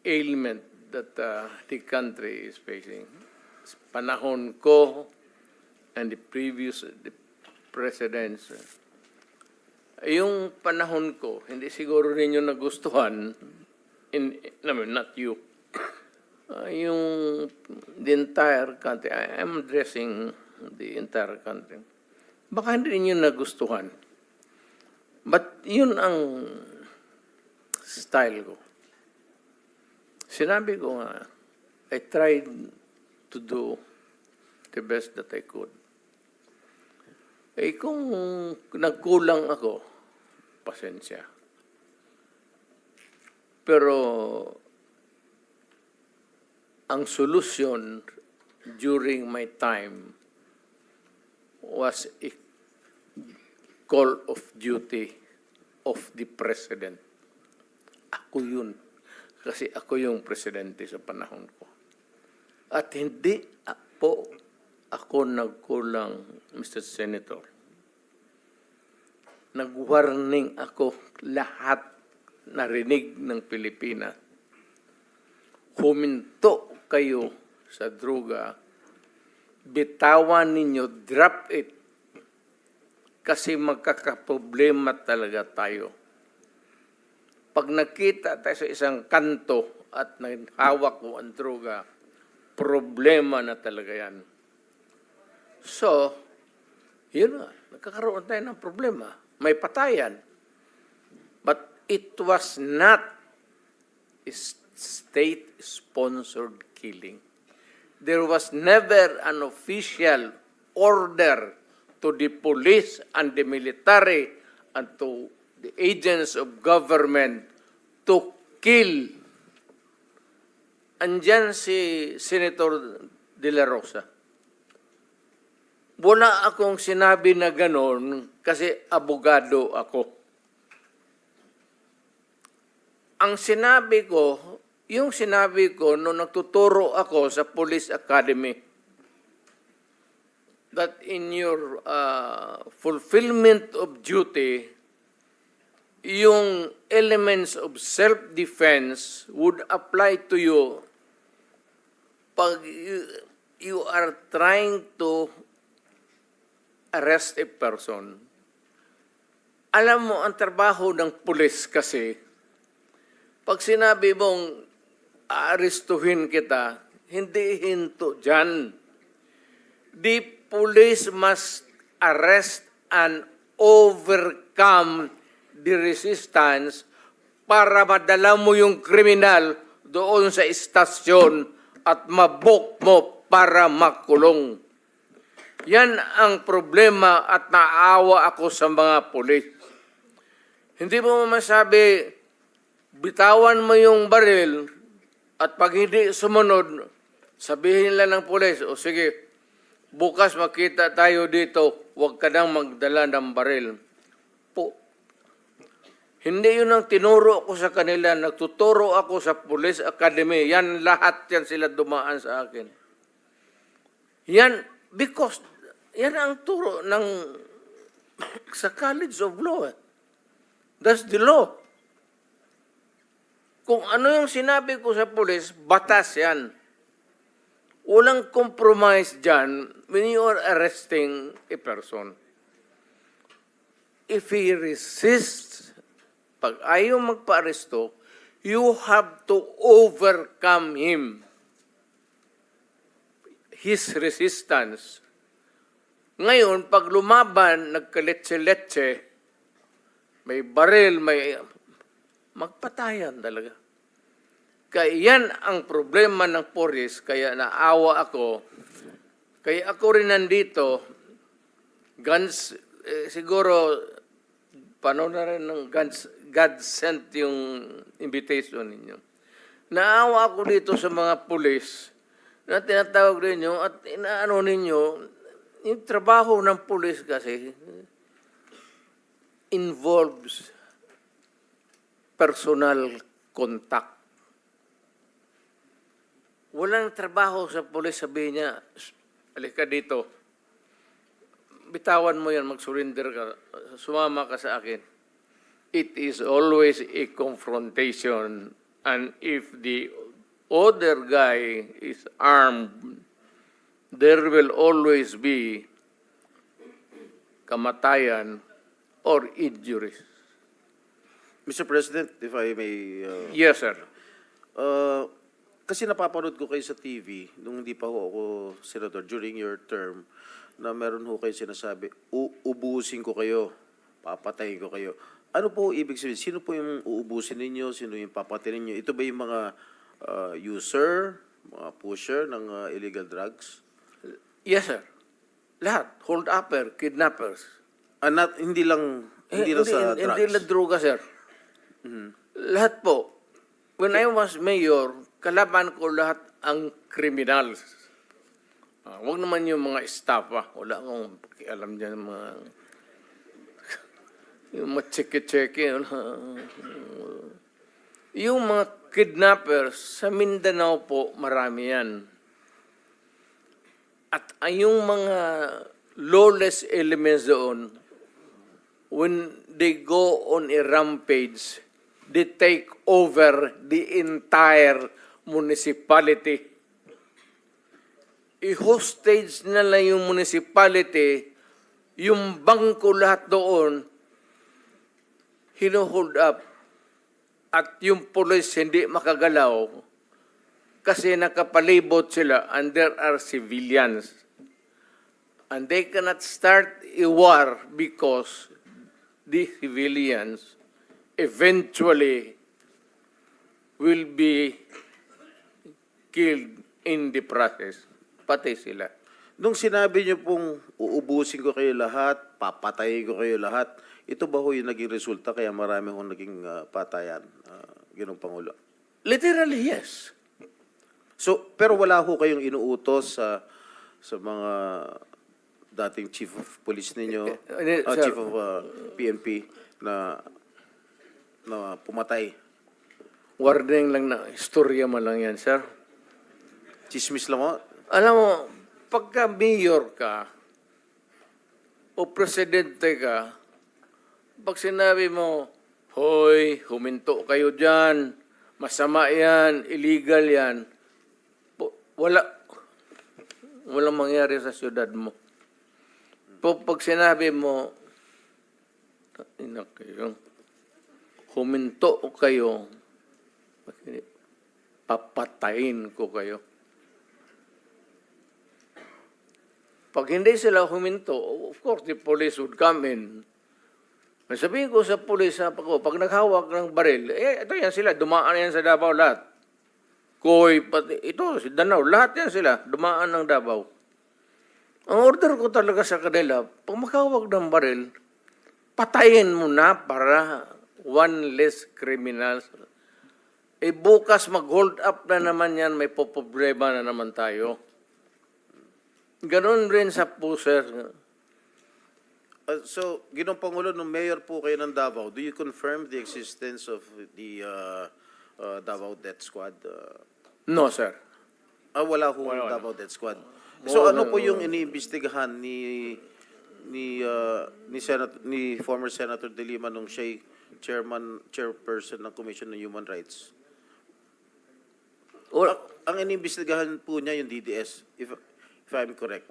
ailment that the country is facing. Panahon ko and the previous presidents, yung panahon ko, hindi siguro ninyo nagustuhan, not you, yung the entire country. I'm addressing the entire country. Baka hindi ninyo nagustuhan. But yun ang style ko. Sinabi ko nga, I tried to do the best that I could. Eh kung nagkulang ako, pasensya. Pero ang solusyon during my time was a call of duty of the president. Ako yun. Kasi ako yung presidente sa panahon ko. At hindi po ako nagkulang, Mr. Senator. Nag-warning ako lahat narinig ng Pilipinas. Huminto kayo sa droga, bitawan ninyo, drop it. Kasi magkakaproblema talaga tayo. Pag nakita tayo sa isang kanto at hawak mo ang droga, problema na talaga yan. So, yun nga, nagkakaroon tayo ng problema. May patayan. But it was not a state-sponsored killing. There was never an official order to the police and the military and to the agents of government to kill. Andyan si Senator De La Rosa. Wala akong sinabi na ganon kasi abogado ako. Ang sinabi ko, yung sinabi ko nung nagtuturo ako sa Police Academy, that in your fulfillment of duty, yung elements of self-defense would apply to you pag you are trying to arrest a person. Alam mo, ang trabaho ng pulis kasi, pag sinabi mong aarestuhin kita, hindi hinto dyan. The police must arrest and overcome the resistance para madala mo yung kriminal doon sa istasyon at mabok mo para makulong. Yan ang problema at naawa ako sa mga pulis. Hindi mo masabi, bitawan mo yung baril at pag hindi sumunod, sabihin lang ng pulis, o sige, bukas makita tayo dito, huwag ka nang magdala ng baril. Po. Hindi yun ang tinuro ko sa kanila. Nagtuturo ako sa Police Academy. Yan, lahat yan sila dumaan sa akin. Yan, because yan ang turo ng sa College of Law. That's the law. Kung ano yung sinabi ko sa pulis, batas yan. Walang compromise dyan when you are arresting a person. If he resists, pag ayaw magpa-aresto, you have to overcome him. His resistance. Ngayon, pag lumaban, nagkaletse-letse, may baril, may magpatayan talaga. Kaya yan ang problema ng pulis, kaya naawa ako. Kaya ako rin nandito, guns, siguro, paano na rin ng guns, God sent yung invitation ninyo. Naawa ako dito sa mga pulis na tinatawag ninyo at inaano ninyo, yung trabaho ng pulis kasi involves personal contact. Walang trabaho sa pulis, sabihin niya, halika dito, bitawan mo yan, mag-surrender ka, sumama ka sa akin. It is always a confrontation And if the other guy is armed, there will always be kamatayan or injuries. Mr. President, if I may, Yes, sir. kasi napapanood ko kayo sa TV, nung hindi pa ho ako senador, during your term, na meron ho kayo sinasabi, uubusin ko kayo, papatayin ko kayo. Ano po ibig sabihin? Sino po yung uubusin ninyo? Sino yung papatayin ninyo? Ito ba yung mga user, mga pusher ng illegal drugs? Yes, sir. Lahat. Hold-upper, kidnappers. Hindi lang sa drugs? Hindi lang droga, sir. Lahat po. When I was mayor, kalaban ko lahat ang criminals. Huwag naman yung mga staff, Wala akong pakialam dyan, yung mga tseke-tseke. Yung mga kidnappers, sa Mindanao po, marami yan. At yung mga lawless elements doon, when they go on a rampage, they take over the entire municipality. I-hostage na lang yung municipality, yung bangko lahat doon, hino-hold up. At yung police hindi makagalaw kasi nakapalibot sila and there are civilians. And they cannot start a war because the civilians eventually will be killed in the process. Pati sila. Nung sinabi niyo pong uubusin ko kayo lahat, papatayin ko kayo lahat, ito ba ho yung naging resulta kaya marami hong naging patayan, Ginoong Pangulo? Literally, yes. So, pero wala ho kayong inuutos sa mga dating chief of police ninyo, Sir, chief of PNP na pumatay? warning lang na istorya mo lang yan, sir. Chismis lang ho? Alam mo, pagka mayor ka o presidente ka, pag sinabi mo, hoy, huminto kayo dyan, masama yan, illegal yan, walang mangyari sa syudad mo. Pag sinabi mo, huminto kayo, papatayin ko kayo. Pag hindi sila huminto, of course, the police would come in. Sabihin ko sa police, pag naghawak ng baril, ito yan sila, dumaan yan sa Davao lahat. Koy, pati, ito, si Danao, lahat yan sila, dumaan ng Davao. Ang order ko talaga sa kanila, pag maghawak ng baril, patayin mo na para one less criminals. Bukas mag-hold up na naman yan, may poproblema na naman tayo. Ganon rin sa pusher. So, Ginoong Pangulo, nung mayor po kayo ng Davao, do you confirm the existence of the Davao Death Squad? No, sir. Wala ho Davao Death Squad. So, ano po yung iniimbestigahan ni former Senator De Lima nung siya chairperson ng Commission on Human Rights? Ang iniimbestigahan po niya yung DDS, if I'm correct.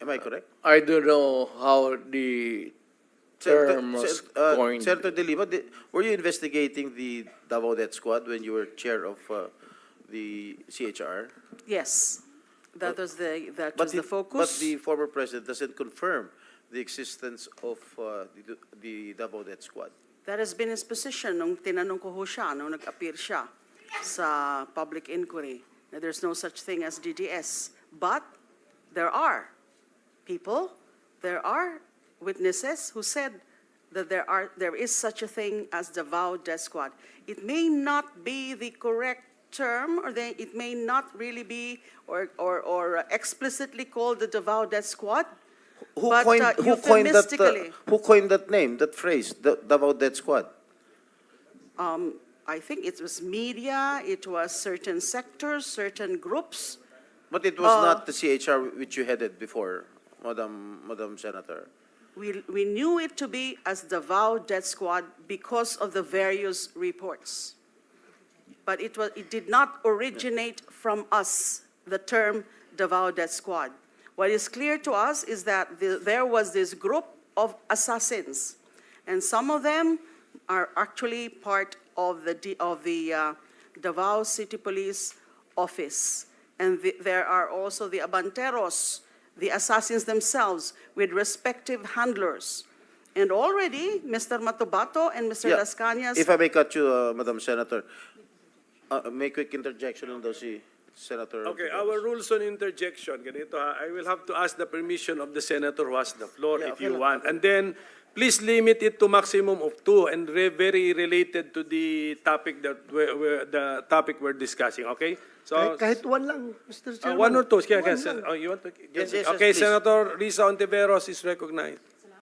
Am I correct? I don't know how the term was coined. Senator De Lima, were you investigating the Davao Death Squad when you were chair of the CHR? Yes, that was the But focus. the former president doesn't confirm the existence of the Davao Death Squad. That has been his position nung tinanong ko ho siya, nung nag-appear siya sa public inquiry, na there's no such thing as DDS. But there are people, there are witnesses who said that there is such a thing as Davao Death Squad. It may not be the correct term, or it may not really be or explicitly called the Davao Death Squad. Who But, coined that name, that phrase, the Davao Death Squad? I think it was media, it was certain sectors, certain groups. But it was not the CHR which you headed before, Madam Senator. We knew it to be as Davao Death Squad because of the various reports. but it did not originate from us, the term Davao Death Squad. What is clear to us is that there was this group of assassins, and some of them are actually part of the Davao City Police Office. And there are also the Abanteros, the assassins themselves, with respective handlers. And already, Mr. Matubato and Mr. Yeah. Las Cañas. If I may cut you, Madam Senator, may quick interjection on daw si Senator. Okay, Ortiveros. our rules on interjection, ganito ha, I will have to ask the permission of the senator who has the floor Yeah, if okay you lang. want. And then, please limit it to maximum of 2 and very related to the topic that the topic we're discussing, okay? So, Kahit one lang, Mr. Chairman. 1 or 2. One lang. Oh, you want to? Yes, yes, Okay, please. Senator Risa Ontiveros is recognized.